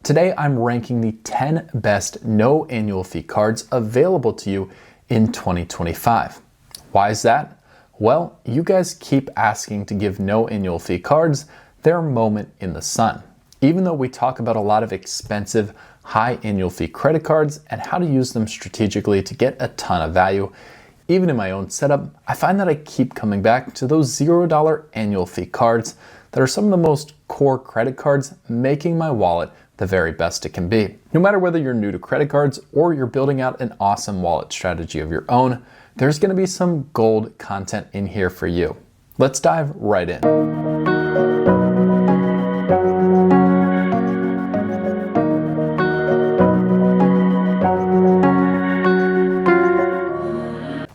Today I'm ranking the 10 best no annual fee cards available to you in 2025. Why is that? Well, you guys keep asking to give no annual fee cards their moment in the sun. Even though we talk about a lot of expensive, high annual fee credit cards and how to use them strategically to get a ton of value, even in my own setup, I find that I keep coming back to those $0 annual fee cards that are some of the most core credit cards, making my wallet the very best it can be. No matter whether you're new to credit cards or you're building out an awesome wallet strategy of your own, there's going to be some gold content in here for you. Let's dive right in.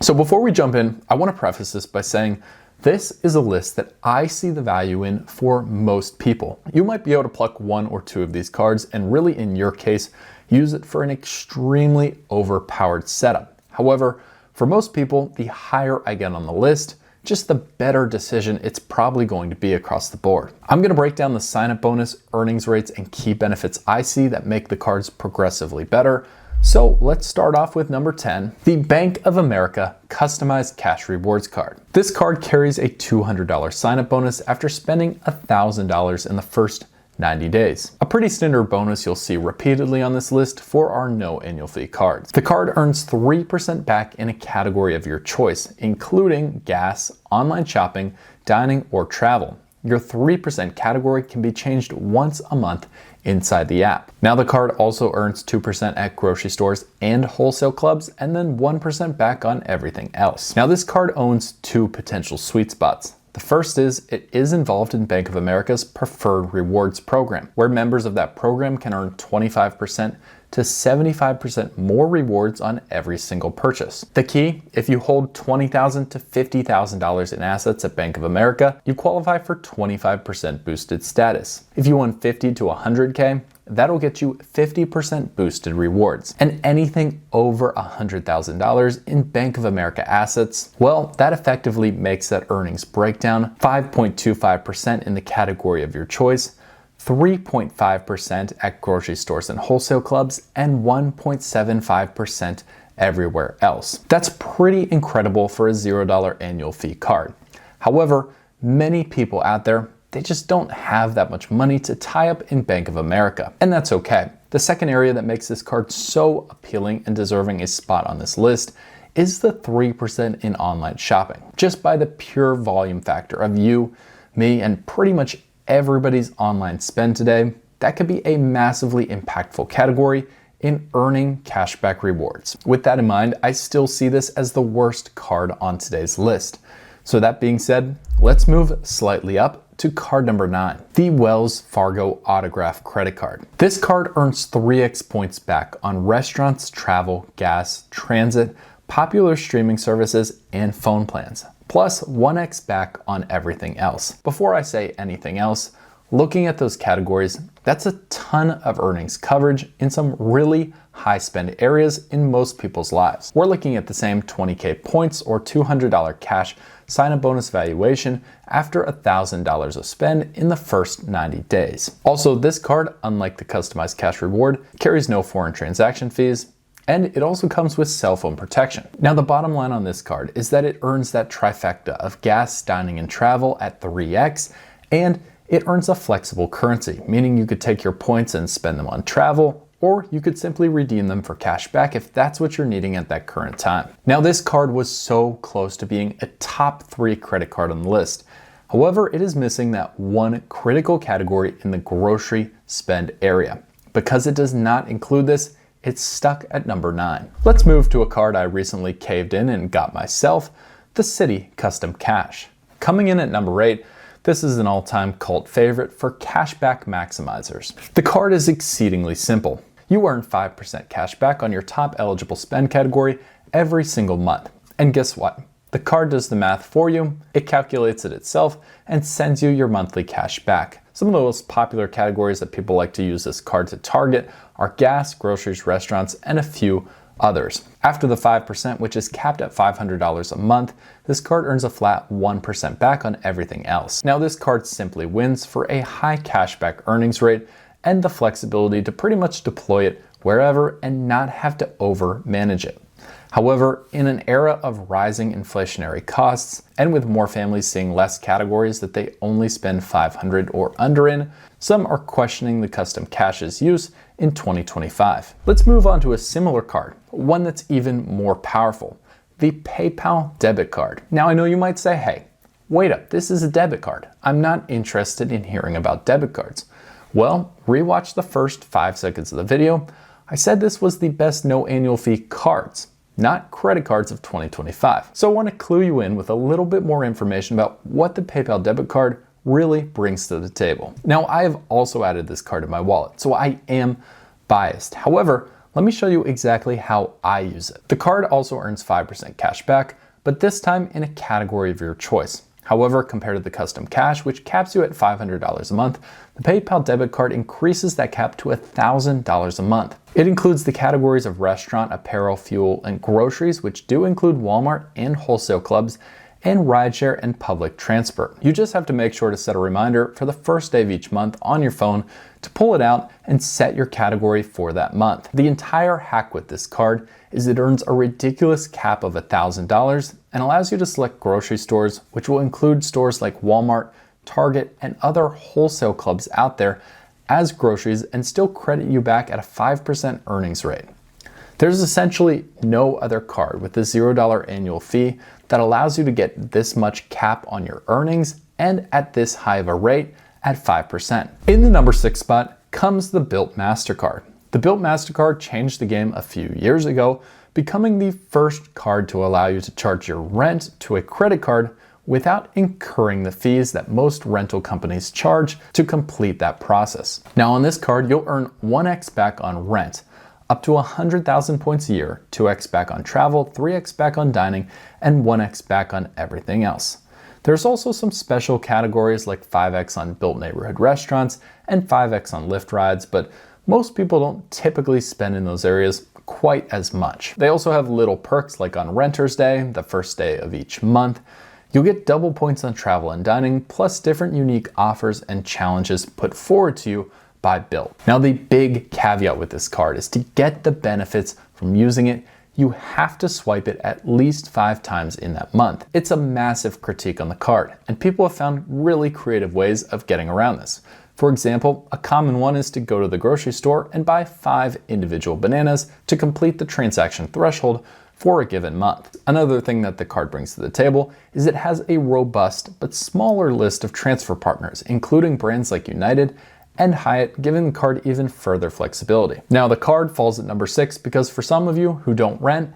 So before we jump in, I want to preface this by saying this is a list that I see the value in for most people. You might be able to pluck one or two of these cards and really, in your case, use it for an extremely overpowered setup. However, for most people, the higher I get on the list, just the better decision it's probably going to be across the board. I'm going to break down the sign-up bonus, earnings rates, and key benefits I see that make the cards progressively better. So let's start off with number 10, the Bank of America Customized Cash Rewards Card. This card carries a $200 sign-up bonus after spending $1,000 in the first 90 days. A pretty standard bonus you'll see repeatedly on this list for our no annual fee cards. The card earns 3% back in a category of your choice, including gas, online shopping, dining, or travel. Your 3% category can be changed once a month inside the app. Now the card also earns 2% at grocery stores and wholesale clubs, and then 1% back on everything else. Now this card owns two potential sweet spots. The first is it is involved in Bank of America's Preferred Rewards program, where members of that program can earn 25% to 75% more rewards on every single purchase. The key, if you hold $20,000 to $50,000 in assets at Bank of America, you qualify for 25% boosted status. If you won $50 to $100K, that'll get you 50% boosted rewards. And anything over $100,000 in Bank of America assets, well, that effectively makes that earnings breakdown 5.25% in the category of your choice, 3.5% at grocery stores and wholesale clubs, and 1.75% everywhere else. That's pretty incredible for a $0 annual fee card. However, many people out there, they just don't have that much money to tie up in Bank of America, and that's okay. The second area that makes this card so appealing and deserving a spot on this list is the 3% in online shopping. Just by the pure volume factor of you, me, and pretty much everybody's online spend today, that could be a massively impactful category in earning cashback rewards. With that in mind, I still see this as the worst card on today's list. So that being said, let's move slightly up to card number 9, the Wells Fargo Autograph Credit Card. This card earns 3x points back on restaurants, travel, gas, transit, popular streaming services, and phone plans, plus 1x back on everything else. Before I say anything else, looking at those categories, that's a ton of earnings coverage in some really high spend areas in most people's lives. We're looking at the same 20K points or $200 cash sign-up bonus valuation after $1,000 of spend in the first 90 days. Also, this card, unlike the customized cash reward, carries no foreign transaction fees, and it also comes with cell phone protection. Now, the bottom line on this card is that it earns that trifecta of gas, dining, and travel at 3x, and it earns a flexible currency, meaning you could take your points and spend them on travel, or you could simply redeem them for cash back if that's what you're needing at that current time. Now, this card was so close to being a top 3 credit card on the list. However, it is missing that one critical category in the grocery spend area. Because it does not include this, it's stuck at number 9. Let's move to a card I recently caved in and got myself, the Citi Custom Cash. Coming in at number 8, this is an all-time cult favorite for cashback maximizers. The card is exceedingly simple. You earn 5% cash back on your top eligible spend category every single month. And guess what? The card does the math for you, it calculates it itself, and sends you your monthly cash back. Some of the most popular categories that people like to use this card to target are gas, groceries, restaurants, and a few others. After the 5%, which is capped at $500 a month, this card earns a flat 1% back on everything else. Now, this card simply wins for a high cashback earnings rate and the flexibility to pretty much deploy it wherever and not have to over manage it. However, in an era of rising inflationary costs, and with more families seeing less categories that they only spend $500 or under in, some are questioning the custom cash's use in 2025. Let's move on to a similar card, one that's even more powerful, the PayPal debit card. Now I know you might say, hey, wait up, this is a debit card. I'm not interested in hearing about debit cards. Well, rewatch the first 5 seconds of the video. I said this was the best no annual fee cards, not credit cards of 2025. So I want to clue you in with a little bit more information about what the PayPal debit card really brings to the table. Now, I have also added this card to my wallet, so I am biased. However, let me show you exactly how I use it. The card also earns 5% cash back, but this time in a category of your choice. However, compared to the custom cash, which caps you at $500 a month, the PayPal debit card increases that cap to $1,000 a month. It includes the categories of restaurant, apparel, fuel, and groceries, which do include Walmart and wholesale clubs, and rideshare and public transport. You just have to make sure to set a reminder for the first day of each month on your phone to pull it out and set your category for that month. The entire hack with this card is it earns a ridiculous cap of $1,000 and allows you to select grocery stores, which will include stores like Walmart, Target, and other wholesale clubs out there as groceries and still credit you back at a 5% earnings rate. There's essentially no other card with a $0 annual fee that allows you to get this much cap on your earnings and at this high of a rate at 5%. In the number 6 spot comes the Bilt MasterCard. The Bilt MasterCard changed the game a few years ago, becoming the first card to allow you to charge your rent to a credit card without incurring the fees that most rental companies charge to complete that process. Now on this card, you'll earn 1x back on rent, up to 100,000 points a year, 2x back on travel, 3x back on dining, and 1x back on everything else. There's also some special categories like 5x on Bilt neighborhood restaurants and 5x on Lyft rides, but most people don't typically spend in those areas quite as much. They also have little perks like on Renter's Day, the first day of each month. You'll get double points on travel and dining, plus different unique offers and challenges put forward to you by Bilt. Now the big caveat with this card is to get the benefits from using it, you have to swipe it at least 5 times in that month. It's a massive critique on the card, and people have found really creative ways of getting around this. For example, a common one is to go to the grocery store and buy 5 individual bananas to complete the transaction threshold for a given month. Another thing that the card brings to the table is it has a robust but smaller list of transfer partners, including brands like United and Hyatt, giving the card even further flexibility. Now the card falls at number 6 because for some of you who don't rent,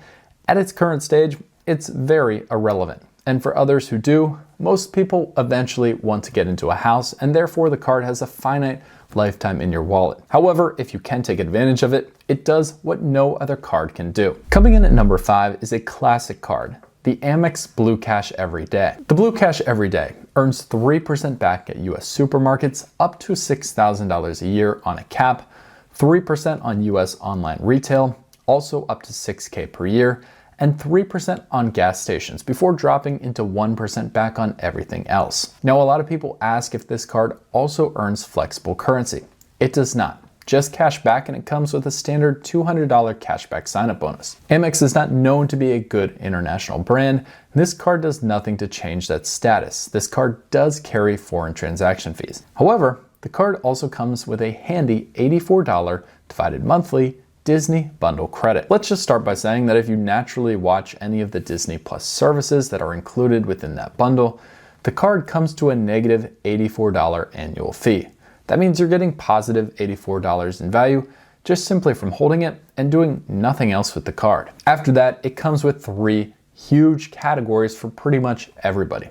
at its current stage, it's very irrelevant. And for others who do, most people eventually want to get into a house, and therefore the card has a finite lifetime in your wallet. However, if you can take advantage of it, it does what no other card can do. Coming in at number 5 is a classic card, the Amex Blue Cash Everyday. The Blue Cash Everyday earns 3% back at US supermarkets up to $6,000 a year on a cap, 3% on US online retail, also up to $6K per year, and 3% on gas stations before dropping into 1% back on everything else. Now, a lot of people ask if this card also earns flexible currency. It does not. Just cash back, and it comes with a standard $200 cashback sign-up bonus. Amex is not known to be a good international brand. This card does nothing to change that status. This card does carry foreign transaction fees. However, the card also comes with a handy $84 divided monthly Disney bundle credit. Let's just start by saying that if you naturally watch any of the Disney Plus services that are included within that bundle, the card comes to a negative $84 annual fee. That means you're getting positive $84 in value just simply from holding it and doing nothing else with the card. After that, it comes with 3 huge categories for pretty much everybody: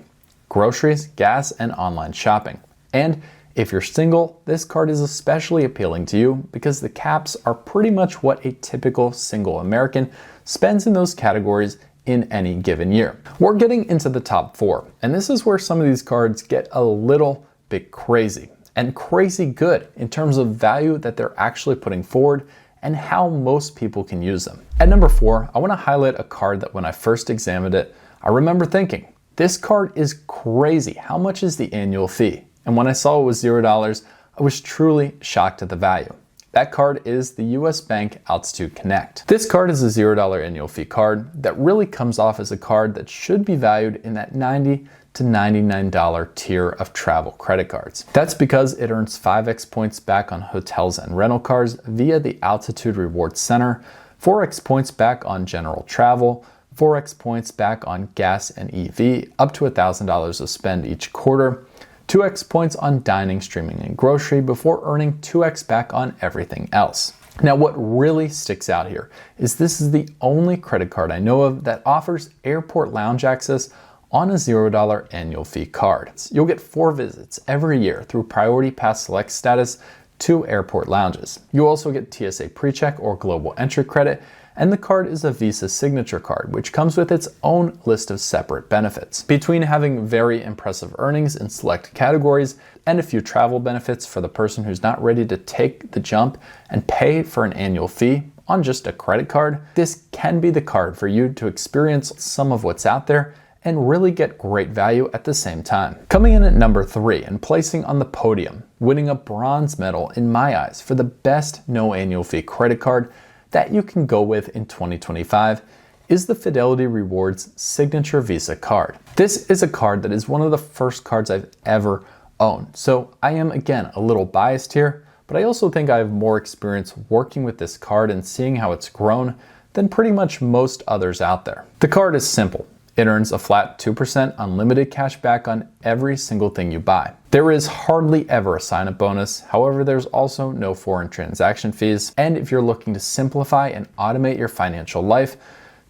groceries, gas, and online shopping. And if you're single, this card is especially appealing to you because the caps are pretty much what a typical single American spends in those categories in any given year. We're getting into the top 4, and this is where some of these cards get a little bit crazy. And crazy good in terms of value that they're actually putting forward and how most people can use them. At number 4, I want to highlight a card that when I first examined it, I remember thinking, this card is crazy. How much is the annual fee? And when I saw it was $0, I was truly shocked at the value. That card is the US Bank Altitude Connect. This card is a $0 annual fee card that really comes off as a card that should be valued in that $90 to $99 tier of travel credit cards. That's because it earns 5x points back on hotels and rental cars via the Altitude Rewards Center, 4x points back on general travel, 4x points back on gas and EV, up to $1,000 of spend each quarter, 2x points on dining, streaming, and grocery before earning 2x back on everything else. Now, what really sticks out here is this is the only credit card I know of that offers airport lounge access on a $0 annual fee card. You'll get 4 visits every year through Priority Pass Select status to airport lounges. You also get TSA PreCheck or Global Entry credit, and the card is a Visa Signature card, which comes with its own list of separate benefits. Between having very impressive earnings in select categories and a few travel benefits for the person who's not ready to take the jump and pay for an annual fee on just a credit card, this can be the card for you to experience some of what's out there and really get great value at the same time. Coming in at number 3 and placing on the podium, winning a bronze medal in my eyes for the best no annual fee credit card that you can go with in 2025 is the Fidelity Rewards Signature Visa card. This is a card that is one of the first cards I've ever owned, so I am again a little biased here, but I also think I have more experience working with this card and seeing how it's grown than pretty much most others out there. The card is simple. It earns a flat 2% unlimited cash back on every single thing you buy. There is hardly ever a sign-up bonus, however there's also no foreign transaction fees, and if you're looking to simplify and automate your financial life,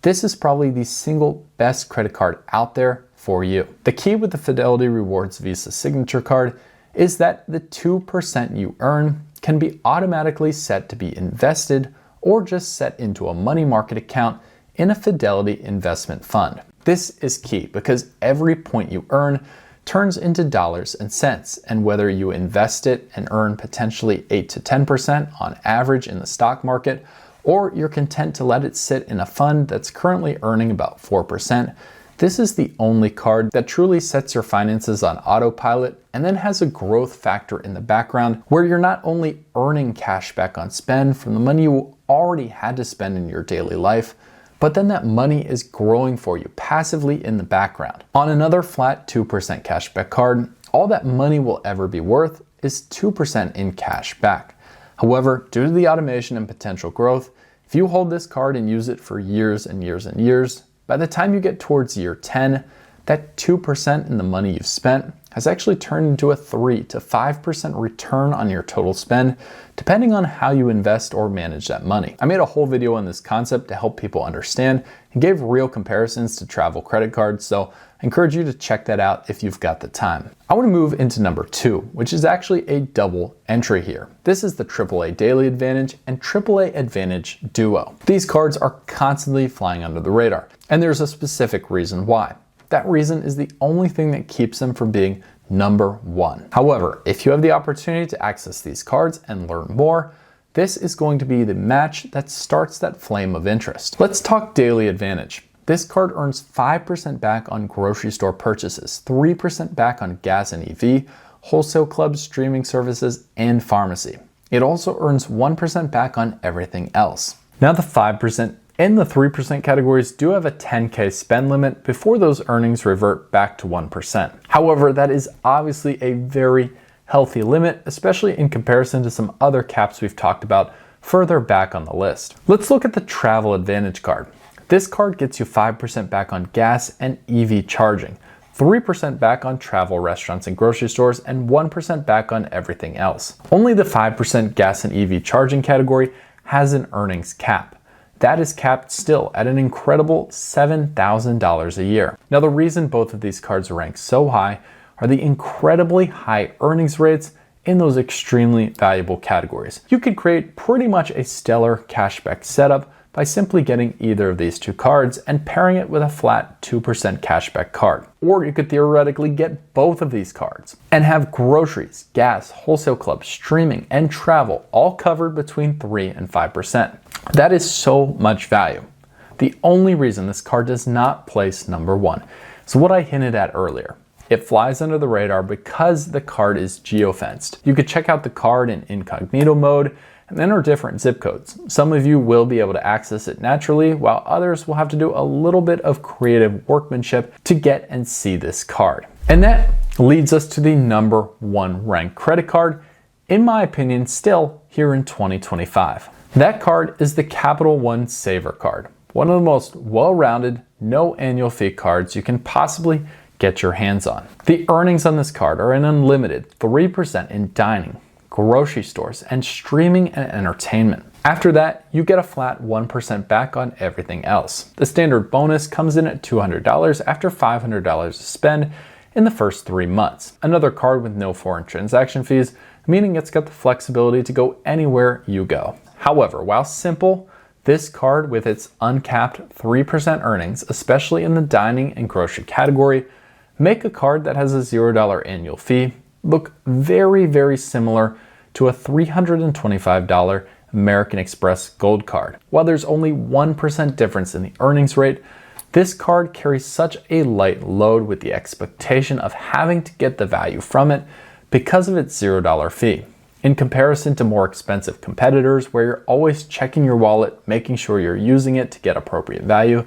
this is probably the single best credit card out there for you. The key with the Fidelity Rewards Visa Signature card is that the 2% you earn can be automatically set to be invested or just set into a money market account in a Fidelity investment fund. This is key because every point you earn turns into dollars and cents, and whether you invest it and earn potentially 8 to 10% on average in the stock market, or you're content to let it sit in a fund that's currently earning about 4%, this is the only card that truly sets your finances on autopilot and then has a growth factor in the background where you're not only earning cash back on spend from the money you already had to spend in your daily life, but then that money is growing for you passively in the background. On another flat 2% cashback card, all that money will ever be worth is 2% in cash back. However, due to the automation and potential growth, if you hold this card and use it for years and years and years, by the time you get towards year 10, that 2% in the money you've spent has actually turned into a 3 to 5% return on your total spend, depending on how you invest or manage that money. I made a whole video on this concept to help people understand and gave real comparisons to travel credit cards, so I encourage you to check that out if you've got the time. I want to move into number 2, which is actually a double entry here. This is the AAA Daily Advantage and AAA Advantage Duo. These cards are constantly flying under the radar, and there's a specific reason why. That reason is the only thing that keeps them from being number 1. However, if you have the opportunity to access these cards and learn more, this is going to be the match that starts that flame of interest. Let's talk Daily Advantage. This card earns 5% back on grocery store purchases, 3% back on gas and EV, wholesale clubs, streaming services, and pharmacy. It also earns 1% back on everything else. Now the 5% and the 3% categories do have a $10K spend limit before those earnings revert back to 1%. However, that is obviously a very healthy limit, especially in comparison to some other caps we've talked about further back on the list. Let's look at the Travel Advantage card. This card gets you 5% back on gas and EV charging, 3% back on travel, restaurants, and grocery stores, and 1% back on everything else. Only the 5% gas and EV charging category has an earnings cap. That is capped still at an incredible $7,000 a year. Now, the reason both of these cards rank so high are the incredibly high earnings rates in those extremely valuable categories. You could create pretty much a stellar cashback setup by simply getting either of these 2 cards and pairing it with a flat 2% cashback card. Or you could theoretically get both of these cards and have groceries, gas, wholesale clubs, streaming, and travel all covered between 3 and 5%. That is so much value. The only reason this card does not place number 1 is what I hinted at earlier. It flies under the radar because the card is geofenced. You could check out the card in incognito mode and enter different zip codes. Some of you will be able to access it naturally, while others will have to do a little bit of creative workmanship to get and see this card. And that leads us to the #1 ranked credit card, in my opinion, still here in 2025. That card is the Capital One Saver card, one of the most well-rounded, no annual fee cards you can possibly get your hands on. The earnings on this card are an unlimited 3% in dining, grocery stores, and streaming and entertainment. After that, you get a flat 1% back on everything else. The standard bonus comes in at $200 after $500 to spend in the first 3 months. Another card with no foreign transaction fees, meaning it's got the flexibility to go anywhere you go. However, while simple, this card with its uncapped 3% earnings, especially in the dining and grocery category, make a card that has a $0 annual fee look very, very similar to a $325 American Express Gold card. While there's only 1% difference in the earnings rate, this card carries such a light load with the expectation of having to get the value from it because of its $0 fee. In comparison to more expensive competitors where you're always checking your wallet, making sure you're using it to get appropriate value,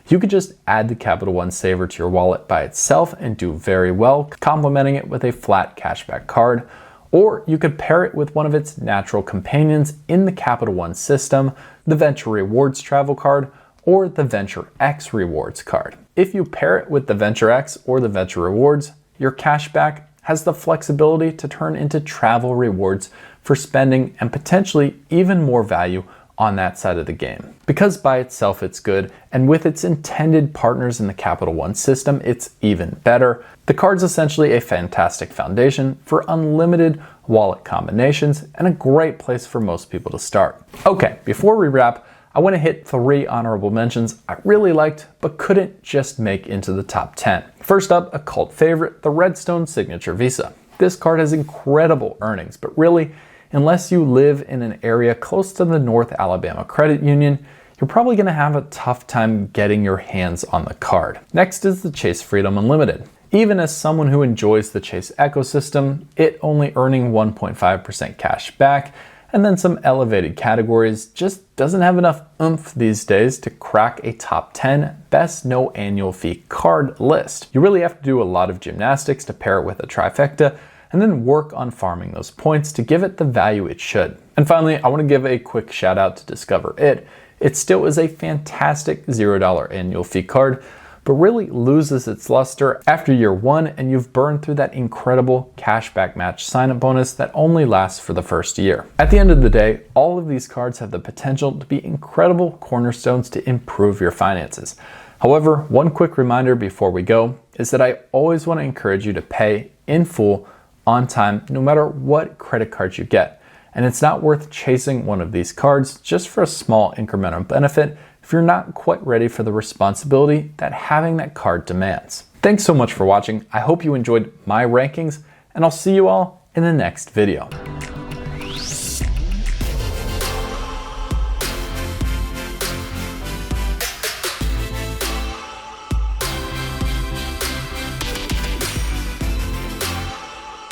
you could just add the Capital One Saver to your wallet by itself and do very well, complementing it with a flat cashback card. Or you could pair it with one of its natural companions in the Capital One system, the Venture Rewards Travel Card or the Venture X Rewards card. If you pair it with the Venture X or the Venture Rewards, your cashback has the flexibility to turn into travel rewards for spending and potentially even more value on that side of the game. Because by itself it's good, and with its intended partners in the Capital One system, it's even better. The card's essentially a fantastic foundation for unlimited wallet combinations and a great place for most people to start. Okay, before we wrap, I want to hit 3 honorable mentions I really liked but couldn't just make into the top 10. First up, a cult favorite, the Redstone Signature Visa. This card has incredible earnings, but really, unless you live in an area close to the North Alabama Credit Union, you're probably going to have a tough time getting your hands on the card. Next is the Chase Freedom Unlimited. Even as someone who enjoys the Chase ecosystem, it only earning 1.5% cash back and then some elevated categories just doesn't have enough oomph these days to crack a top 10 best no annual fee card list. You really have to do a lot of gymnastics to pair it with a trifecta and then work on farming those points to give it the value it should. And finally, I want to give a quick shout out to Discover It. It still is a fantastic $0 annual fee card, but really loses its luster after year 1 and you've burned through that incredible cashback match sign-up bonus that only lasts for the first year. At the end of the day, all of these cards have the potential to be incredible cornerstones to improve your finances. However, one quick reminder before we go is that I always want to encourage you to pay in full on time, no matter what credit cards you get. And it's not worth chasing one of these cards just for a small incremental benefit if you're not quite ready for the responsibility that having that card demands. Thanks so much for watching. I hope you enjoyed my rankings, and I'll see you all in the next video.